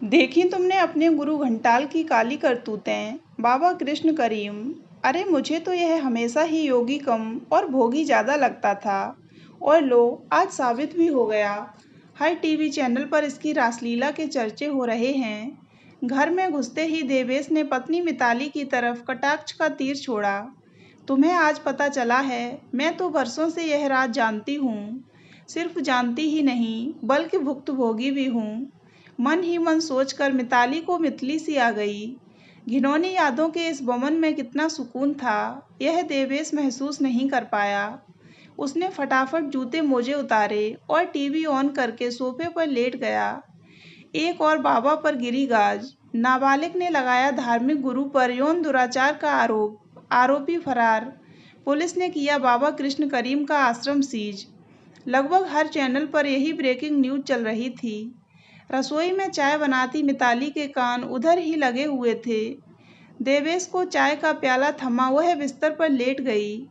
देखी तुमने अपने गुरु घंटाल की काली करतूतें, बाबा कृष्ण करीम। अरे मुझे तो यह हमेशा ही योगी कम और भोगी ज्यादा लगता था। और लो, आज साबित भी हो गया। हर टीवी चैनल पर इसकी रासलीला के चर्चे हो रहे हैं। घर में घुसते ही देवेश ने पत्नी मिताली की तरफ कटाक्ष का तीर छोड़ा। तुम्हें आज पता चला है, मैं तो बरसों से यह राज जानती हूँ। सिर्फ जानती ही नहीं, बल्कि भुक्तभोगी भी हूँ। मन ही मन सोचकर मिताली को मितली सी आ गई। घिनौनी यादों के इस बमन में कितना सुकून था, यह देवेश महसूस नहीं कर पाया। उसने फटाफट जूते मोजे उतारे और टीवी ऑन करके सोफे पर लेट गया। एक और बाबा पर गिरी गाज। नाबालिग ने लगाया धार्मिक गुरु पर यौन दुराचार का आरोप, आरोपी फरार। पुलिस ने किया बाबा कृष्ण करीम का आश्रम सीज। लगभग हर चैनल पर यही ब्रेकिंग न्यूज चल रही थी। रसोई में चाय बनाती मिताली के कान उधर ही लगे हुए थे। देवेश को चाय का प्याला थमा वह बिस्तर पर लेट गई।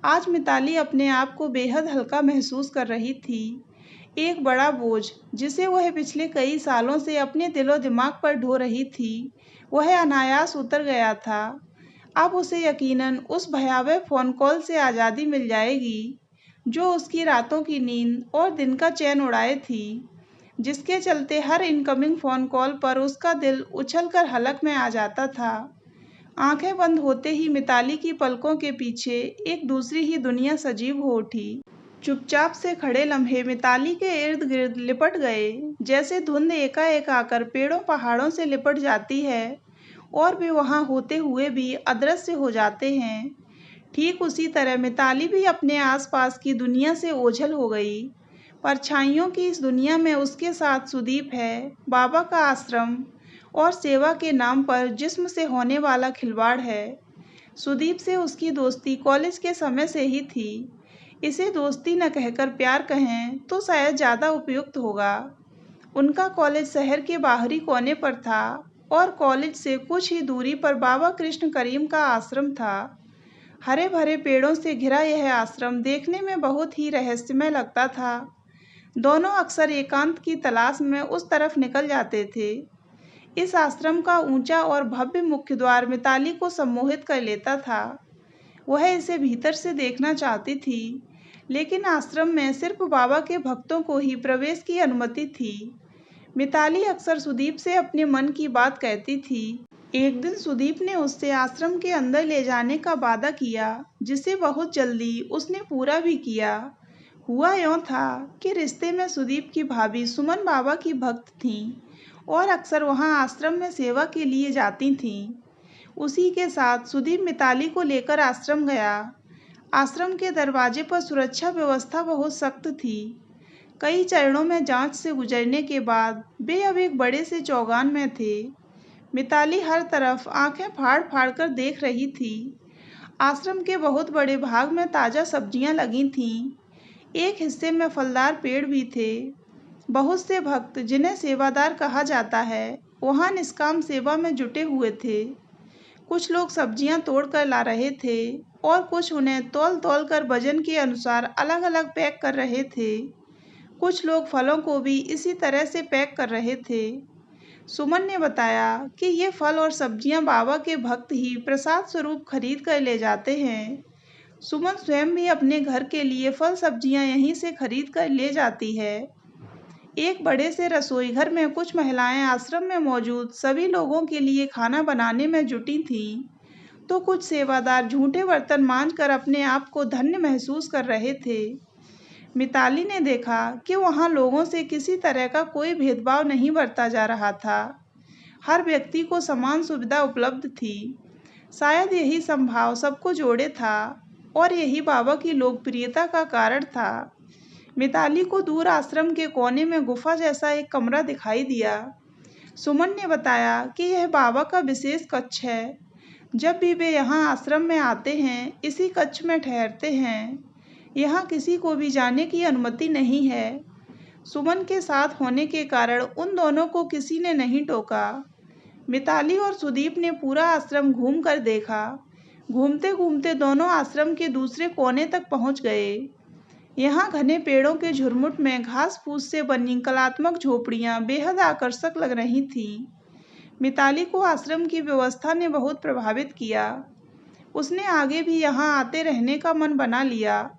आज मिताली अपने आप को बेहद हल्का महसूस कर रही थी। एक बड़ा बोझ, जिसे वह पिछले कई सालों से अपने दिलो दिमाग पर ढो रही थी, वह अनायास उतर गया था। अब उसे यकीनन उस भयावह फोन कॉल से आज़ादी मिल जाएगी, जो उसकी रातों की नींद और दिन का चैन उड़ाए थी, जिसके चलते हर इनकमिंग फ़ोन कॉल पर उसका दिल उछलकर हलक में आ जाता था। आंखें बंद होते ही मिताली की पलकों के पीछे एक दूसरी ही दुनिया सजीव हो उठी। चुपचाप से खड़े लम्हे मिताली के इर्द गिर्द लिपट गए, जैसे धुंध एकाएक आकर पेड़ों पहाड़ों से लिपट जाती है और वे वहां होते हुए भी अदृश्य हो जाते हैं। ठीक उसी तरह मिताली भी अपने आसपास की दुनिया से ओझल हो गई। परछाइयों की इस दुनिया में उसके साथ सुदीप है, बाबा का आश्रम और सेवा के नाम पर जिस्म से होने वाला खिलवाड़ है। सुदीप से उसकी दोस्ती कॉलेज के समय से ही थी। इसे दोस्ती न कहकर प्यार कहें तो शायद ज़्यादा उपयुक्त होगा। उनका कॉलेज शहर के बाहरी कोने पर था और कॉलेज से कुछ ही दूरी पर बाबा कृष्ण करीम का आश्रम था। हरे भरे पेड़ों से घिरा यह आश्रम देखने में बहुत ही रहस्यमय लगता था। दोनों अक्सर एकांत की तलाश में उस तरफ निकल जाते थे। इस आश्रम का ऊंचा और भव्य मुख्य द्वार मिताली को सम्मोहित कर लेता था। वह इसे भीतर से देखना चाहती थी, लेकिन आश्रम में सिर्फ बाबा के भक्तों को ही प्रवेश की अनुमति थी। मिताली अक्सर सुदीप से अपने मन की बात कहती थी। एक दिन सुदीप ने उससे आश्रम के अंदर ले जाने का वादा किया, जिसे बहुत जल्दी उसने पूरा भी किया। हुआ यूं था कि रिश्ते में सुदीप की भाभी सुमन बाबा की भक्त थीं और अक्सर वहां आश्रम में सेवा के लिए जाती थीं। उसी के साथ सुदीप मिताली को लेकर आश्रम गया। आश्रम के दरवाजे पर सुरक्षा व्यवस्था बहुत सख्त थी। कई चरणों में जांच से गुजरने के बाद वे अब एक बड़े से चौगान में थे। मिताली हर तरफ आंखें फाड़ फाड़ कर देख रही थी। आश्रम के बहुत बड़े भाग में ताज़ा सब्जियां लगी थीं। एक हिस्से में फलदार पेड़ भी थे। बहुत से भक्त, जिन्हें सेवादार कहा जाता है, वहां निष्काम सेवा में जुटे हुए थे। कुछ लोग सब्जियां तोड़ कर ला रहे थे और कुछ उन्हें तौल तौल कर वजन के अनुसार अलग अलग पैक कर रहे थे। कुछ लोग फलों को भी इसी तरह से पैक कर रहे थे। सुमन ने बताया कि ये फल और सब्जियां बाबा के भक्त ही प्रसाद स्वरूप खरीद कर ले जाते हैं। सुमन स्वयं भी अपने घर के लिए फल सब्जियां यहीं से खरीद कर ले जाती है। एक बड़े से रसोई घर में कुछ महिलाएं आश्रम में मौजूद सभी लोगों के लिए खाना बनाने में जुटी थीं, तो कुछ सेवादार झूठे बर्तन मांजकर अपने आप को धन्य महसूस कर रहे थे। मिताली ने देखा कि वहां लोगों से किसी तरह का कोई भेदभाव नहीं बरता जा रहा था। हर व्यक्ति को समान सुविधा उपलब्ध थी। शायद यही संभाव सबको जोड़े था और यही बाबा की लोकप्रियता का कारण था। मिताली को दूर आश्रम के कोने में गुफा जैसा एक कमरा दिखाई दिया। सुमन ने बताया कि यह बाबा का विशेष कक्ष है। जब भी वे यहाँ आश्रम में आते हैं, इसी कक्ष में ठहरते हैं। यहाँ किसी को भी जाने की अनुमति नहीं है। सुमन के साथ होने के कारण उन दोनों को किसी ने नहीं टोका। मिताली और सुदीप ने पूरा आश्रम घूम कर देखा। घूमते घूमते दोनों आश्रम के दूसरे कोने तक पहुंच गए। यहाँ घने पेड़ों के झुरमुट में घास फूस से बनी कलात्मक झोपड़ियाँ बेहद आकर्षक लग रही थीं। मिताली को आश्रम की व्यवस्था ने बहुत प्रभावित किया। उसने आगे भी यहाँ आते रहने का मन बना लिया।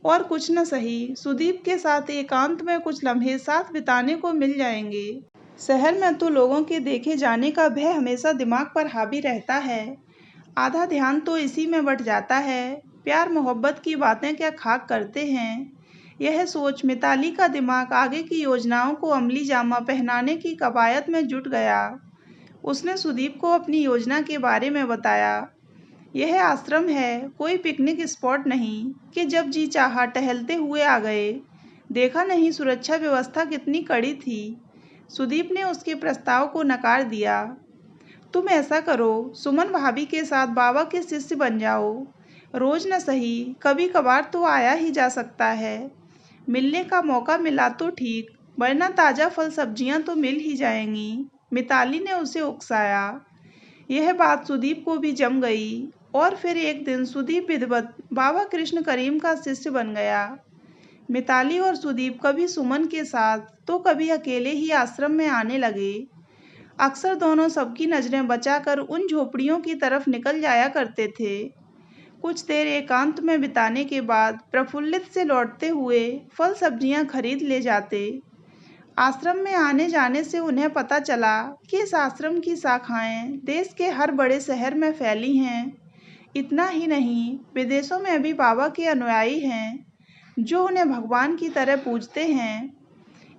और कुछ न सही, सुदीप के साथ एकांत में कुछ लम्हे साथ बिताने को मिल जाएंगे। शहर में तो लोगों के देखे जाने का भय हमेशा दिमाग पर हावी रहता है। आधा ध्यान तो इसी में बट जाता है। प्यार मोहब्बत की बातें क्या खाक करते हैं। यह सोच मिताली का दिमाग आगे की योजनाओं को अमली जामा पहनाने की कवायद में जुट गया। उसने सुदीप को अपनी योजना के बारे में बताया। यह आश्रम है, कोई पिकनिक स्पॉट नहीं कि जब जी चाहा टहलते हुए आ गए। देखा नहीं सुरक्षा व्यवस्था कितनी कड़ी थी। सुदीप ने उसके प्रस्ताव को नकार दिया। तुम ऐसा करो, सुमन भाभी के साथ बाबा के शिष्य बन जाओ। रोज न सही, कभी कभार तो आया ही जा सकता है। मिलने का मौका मिला तो ठीक, वरना ताज़ा फल सब्जियां तो मिल ही जाएंगी। मिताली ने उसे उकसाया। यह बात सुदीप को भी जम गई और फिर एक दिन सुदीप विधिवत बाबा कृष्ण करीम का शिष्य बन गया। मिताली और सुदीप कभी सुमन के साथ तो कभी अकेले ही आश्रम में आने लगे। अक्सर दोनों सबकी नज़रें बचाकर उन झोपड़ियों की तरफ निकल जाया करते थे। कुछ देर एकांत में बिताने के बाद प्रफुल्लित से लौटते हुए फल सब्जियां खरीद ले जाते। आश्रम में आने जाने से उन्हें पता चला कि इस आश्रम की शाखाएं देश के हर बड़े शहर में फैली हैं। इतना ही नहीं, विदेशों में भी बाबा के अनुयायी हैं जो उन्हें भगवान की तरह पूजते हैं।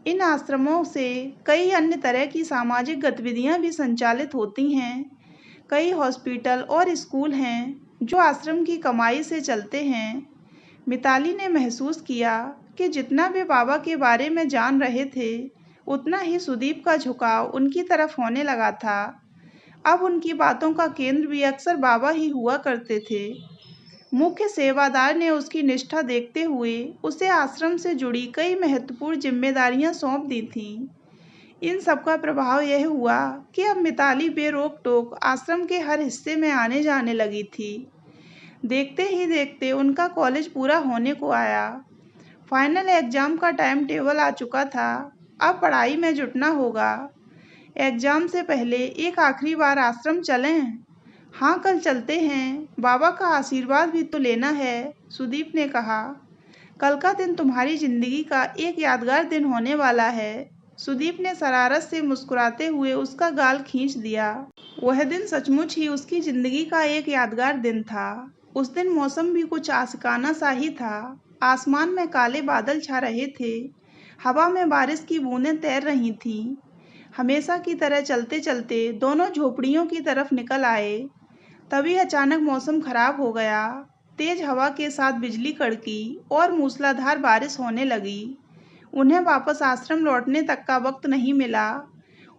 इन आश्रमों से कई अन्य तरह की सामाजिक गतिविधियां भी संचालित होती हैं। कई हॉस्पिटल और स्कूल हैं जो आश्रम की कमाई से चलते हैं। मिताली ने महसूस किया कि जितना वे बाबा के बारे में जान रहे थे, उतना ही सुदीप का झुकाव उनकी तरफ होने लगा था। अब उनकी बातों का केंद्र भी अक्सर बाबा ही हुआ करते थे। मुख्य सेवादार ने उसकी निष्ठा देखते हुए उसे आश्रम से जुड़ी कई महत्वपूर्ण जिम्मेदारियां सौंप दी थीं। इन सब का प्रभाव यह हुआ कि अब मिताली बेरोक टोक आश्रम के हर हिस्से में आने जाने लगी थी। देखते ही देखते उनका कॉलेज पूरा होने को आया। फाइनल एग्जाम का टाइम टेबल आ चुका था। अब पढ़ाई में जुटना होगा। एग्जाम से पहले एक आखिरी बार आश्रम चलें? हाँ, कल चलते हैं। बाबा का आशीर्वाद भी तो लेना है, सुदीप ने कहा। कल का दिन तुम्हारी जिंदगी का एक यादगार दिन होने वाला है। सुदीप ने शरारत से मुस्कुराते हुए उसका गाल खींच दिया। वह दिन सचमुच ही उसकी जिंदगी का एक यादगार दिन था। उस दिन मौसम भी कुछ आशिकाना सा ही था। आसमान में काले बादल छा रहे थे। हवा में बारिश की बूंदें तैर रही थीं। हमेशा की तरह चलते चलते दोनों झोपड़ियों की तरफ निकल आए। तभी अचानक मौसम खराब हो गया। तेज हवा के साथ बिजली कड़की और मूसलाधार बारिश होने लगी। उन्हें वापस आश्रम लौटने तक का वक्त नहीं मिला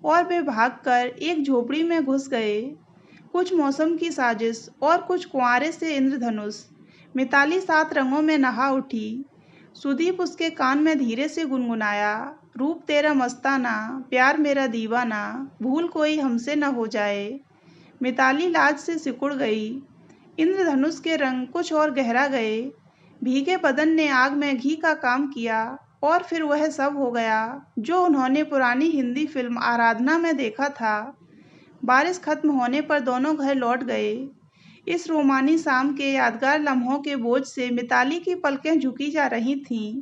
और वे भागकर एक झोपड़ी में घुस गए। कुछ मौसम की साजिश और कुछ कुंवारे से इंद्रधनुष। मिताली 7 रंगों में नहा उठी। सुदीप उसके कान में धीरे से गुनगुनाया, रूप तेरा मस्ताना, प्यार मेरा दीवाना, भूल कोई हमसे न हो जाए। मिताली लाज से सिकुड़ गई। इंद्रधनुष के रंग कुछ और गहरा गए। भीगे बदन ने आग में घी का काम किया और फिर वह सब हो गया जो उन्होंने पुरानी हिंदी फिल्म आराधना में देखा था। बारिश खत्म होने पर दोनों घर लौट गए। इस रोमानी शाम के यादगार लम्हों के बोझ से मिताली की पलकें झुकी जा रही थीं।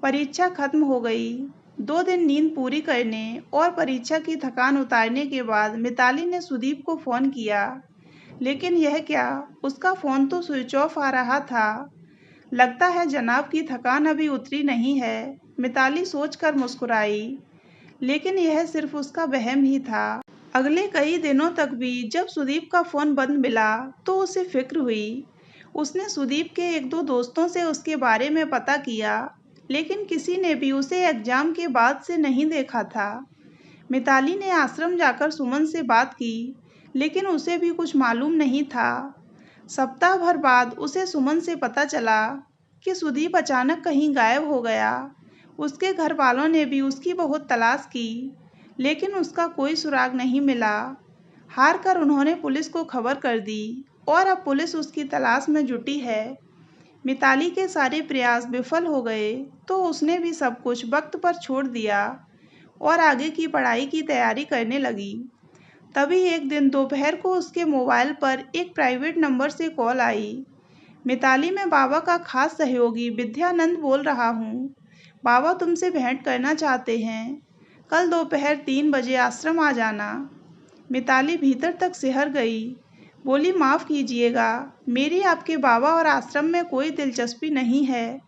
परीक्षा खत्म हो गई। 2 दिन नींद पूरी करने और परीक्षा की थकान उतारने के बाद मिताली ने सुदीप को फ़ोन किया। लेकिन यह क्या, उसका फ़ोन तो स्विच ऑफ आ रहा था। लगता है जनाब की थकान अभी उतरी नहीं है, मिताली सोचकर मुस्कुराई। लेकिन यह सिर्फ उसका वहम ही था। अगले कई दिनों तक भी जब सुदीप का फ़ोन बंद मिला तो उसे फिक्र हुई। उसने सुदीप के 1-2 दोस्तों से उसके बारे में पता किया, लेकिन किसी ने भी उसे एग्जाम के बाद से नहीं देखा था। मिताली ने आश्रम जाकर सुमन से बात की, लेकिन उसे भी कुछ मालूम नहीं था। सप्ताह भर बाद उसे सुमन से पता चला कि सुदीप अचानक कहीं गायब हो गया। उसके घर वालों ने भी उसकी बहुत तलाश की, लेकिन उसका कोई सुराग नहीं मिला। हार कर उन्होंने पुलिस को खबर कर दी और अब पुलिस उसकी तलाश में जुटी है। मिताली के सारे प्रयास विफल हो गए तो उसने भी सब कुछ वक्त पर छोड़ दिया और आगे की पढ़ाई की तैयारी करने लगी। तभी एक दिन दोपहर को उसके मोबाइल पर एक प्राइवेट नंबर से कॉल आई। मिताली, मैं बाबा का खास सहयोगी विद्यानंद बोल रहा हूँ। बाबा तुमसे भेंट करना चाहते हैं। कल दोपहर 3 बजे आश्रम आ जाना। मिताली भीतर तक सिहर गई। बोली, माफ़ कीजिएगा, मेरी आपके बाबा और आश्रम में कोई दिलचस्पी नहीं है।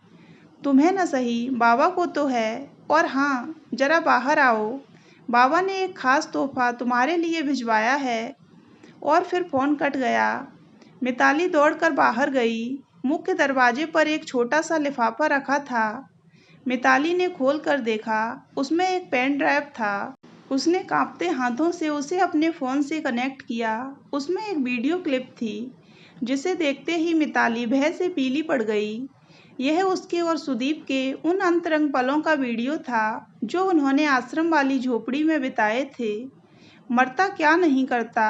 तुम्हें न सही, बाबा को तो है। और हाँ, जरा बाहर आओ, बाबा ने एक खास तोहफा तुम्हारे लिए भिजवाया है। और फिर फ़ोन कट गया। मिताली दौड़कर बाहर गई। मुख्य दरवाजे पर एक छोटा सा लिफाफा रखा था। मिताली ने खोल कर देखा, उसमें एक पेन ड्राइव था। उसने कांपते हाथों से उसे अपने फ़ोन से कनेक्ट किया। उसमें एक वीडियो क्लिप थी, जिसे देखते ही मिताली भय से पीली पड़ गई। यह उसके और सुदीप के उन अंतरंग पलों का वीडियो था जो उन्होंने आश्रम वाली झोपड़ी में बिताए थे। मरता क्या नहीं करता।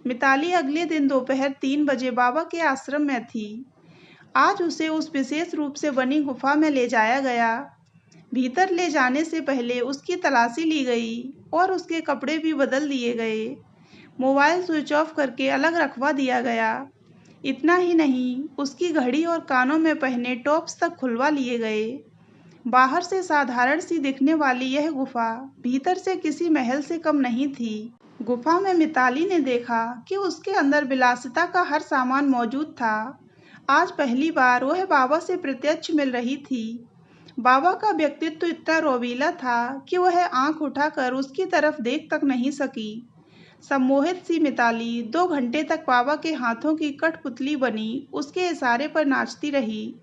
मिताली अगले दिन दोपहर 3 बजे बाबा के आश्रम में थी। आज उसे उस विशेष रूप से बनी गुफा में ले जाया गया। भीतर ले जाने से पहले उसकी तलाशी ली गई और उसके कपड़े भी बदल दिए गए। मोबाइल स्विच ऑफ करके अलग रखवा दिया गया। इतना ही नहीं, उसकी घड़ी और कानों में पहने टॉप्स तक खुलवा लिए गए। बाहर से साधारण सी दिखने वाली यह गुफा भीतर से किसी महल से कम नहीं थी। गुफा में मिताली ने देखा कि उसके अंदर विलासिता का हर सामान मौजूद था। आज पहली बार वह बाबा से प्रत्यक्ष मिल रही थी। बाबा का व्यक्तित्व इतना रोबीला था कि वह आंख उठाकर उसकी तरफ देख तक नहीं सकी। सम्मोहित सी मिताली 2 घंटे तक बाबा के हाथों की कठपुतली बनी उसके इशारे पर नाचती रही।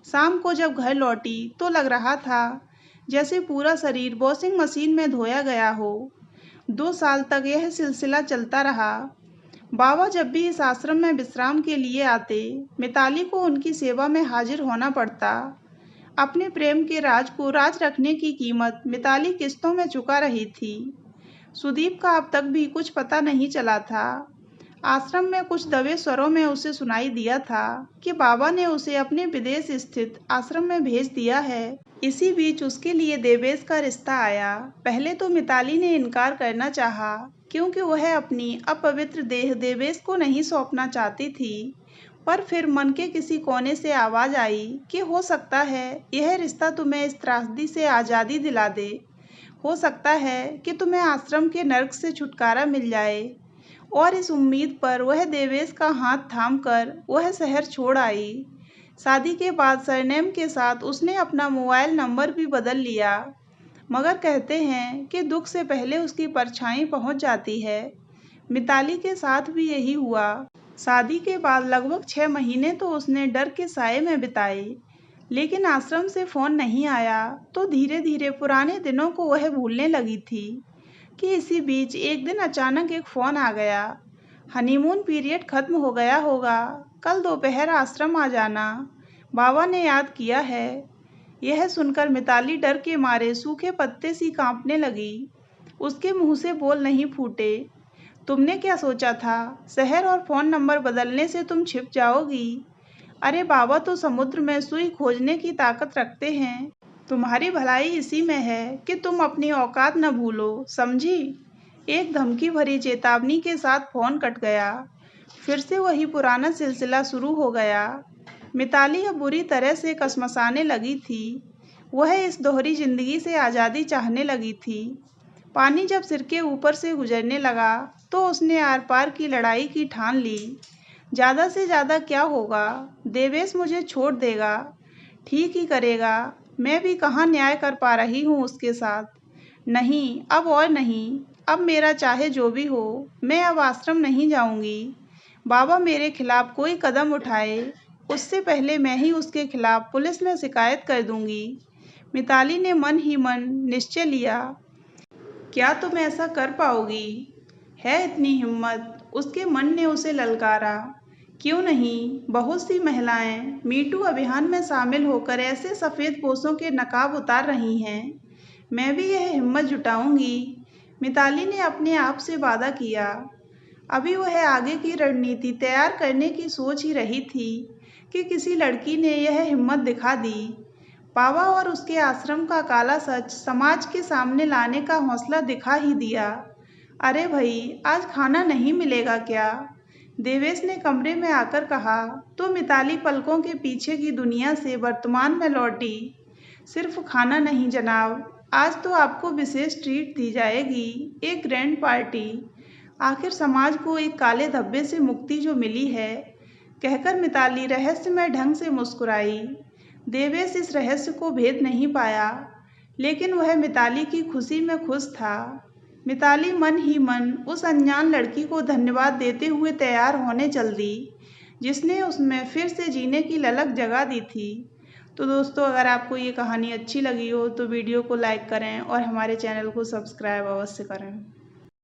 शाम को जब घर लौटी तो लग रहा था जैसे पूरा शरीर वॉशिंग मशीन में धोया गया हो। 2 साल तक यह सिलसिला चलता रहा। बाबा जब भी इस आश्रम में विश्राम के लिए आते, मिताली को उनकी सेवा में हाजिर होना पड़ता। अपने प्रेम के राज को राज रखने की कीमत मिताली किस्तों में चुका रही थी। सुदीप का अब तक भी कुछ पता नहीं चला था। आश्रम में कुछ दबे स्वरों में उसे सुनाई दिया था कि बाबा ने उसे अपने विदेश स्थित आश्रम में भेज दिया है। इसी बीच उसके लिए देवेश का रिश्ता आया। पहले तो मिताली ने इनकार करना चाहा, क्योंकि वह अपनी अपवित्र देह देवेश को नहीं सौंपना चाहती थी। पर फिर मन के किसी कोने से आवाज़ आई कि हो सकता है यह रिश्ता तुम्हें इस त्रासदी से आज़ादी दिला दे। हो सकता है कि तुम्हें आश्रम के नर्क से छुटकारा मिल जाए। और इस उम्मीद पर वह देवेश का हाथ थामकर वह शहर छोड़ आई। शादी के बाद सरनेम के साथ उसने अपना मोबाइल नंबर भी बदल लिया। मगर कहते हैं कि दुख से पहले उसकी परछाई पहुंच जाती है। मिताली के साथ भी यही हुआ। शादी के बाद लगभग 6 महीने तो उसने डर के साए में बिताए, लेकिन आश्रम से फ़ोन नहीं आया तो धीरे धीरे पुराने दिनों को वह भूलने लगी थी कि इसी बीच एक दिन अचानक एक फ़ोन आ गया। हनीमून पीरियड खत्म हो गया होगा, कल दोपहर आश्रम आ जाना, बाबा ने याद किया है। यह सुनकर मिताली डर के मारे सूखे पत्ते सी कांपने लगी। उसके मुंह से बोल नहीं फूटे। तुमने क्या सोचा था, शहर और फ़ोन नंबर बदलने से तुम छिप जाओगी? अरे बाबा तो समुद्र में सुई खोजने की ताकत रखते हैं। तुम्हारी भलाई इसी में है कि तुम अपनी औकात न भूलो, समझी? एक धमकी भरी चेतावनी के साथ फ़ोन कट गया। फिर से वही पुराना सिलसिला शुरू हो गया। मिताली अब बुरी तरह से कसमसाने लगी थी। वह इस दोहरी जिंदगी से आज़ादी चाहने लगी थी। पानी जब सिर के ऊपर से गुजरने लगा तो उसने आर पार की लड़ाई की ठान ली। ज़्यादा से ज़्यादा क्या होगा, देवेश मुझे छोड़ देगा, ठीक ही करेगा। मैं भी कहाँ न्याय कर पा रही हूँ उसके साथ। नहीं, अब और नहीं। अब मेरा चाहे जो भी हो, मैं अब आश्रम नहीं जाऊँगी। बाबा मेरे खिलाफ कोई कदम उठाए, उससे पहले मैं ही उसके खिलाफ पुलिस में शिकायत कर दूँगी। मिताली ने मन ही मन निश्चय लिया। क्या तुम ऐसा कर पाओगी? है इतनी हिम्मत? उसके मन ने उसे ललकारा। क्यों नहीं, बहुत सी महिलाएं मीटू अभियान में शामिल होकर ऐसे सफ़ेद पोशों के नकाब उतार रही हैं। मैं भी यह हिम्मत जुटाऊंगी। मिताली ने अपने आप से वादा किया। अभी वह आगे की रणनीति तैयार करने की सोच ही रही थी कि किसी लड़की ने यह हिम्मत दिखा दी। बाबा और उसके आश्रम का काला सच समाज के सामने लाने का हौसला दिखा ही दिया। अरे भाई, आज खाना नहीं मिलेगा क्या? देवेश ने कमरे में आकर कहा। तो मिताली पलकों के पीछे की दुनिया से वर्तमान में लौटी। सिर्फ खाना नहीं जनाब, आज तो आपको विशेष ट्रीट दी जाएगी, एक ग्रैंड पार्टी। आखिर समाज को एक काले धब्बे से मुक्ति जो मिली है, कहकर मिताली रहस्यमय ढंग से मुस्कुराई। देवेश इस रहस्य को भेद नहीं पाया, लेकिन वह मिताली की खुशी में खुश था। मिताली मन ही मन उस अनजान लड़की को धन्यवाद देते हुए तैयार होने चल दी, जिसने उसमें फिर से जीने की ललक जगा दी थी। तो दोस्तों, अगर आपको ये कहानी अच्छी लगी हो तो वीडियो को लाइक करें और हमारे चैनल को सब्सक्राइब अवश्य करें।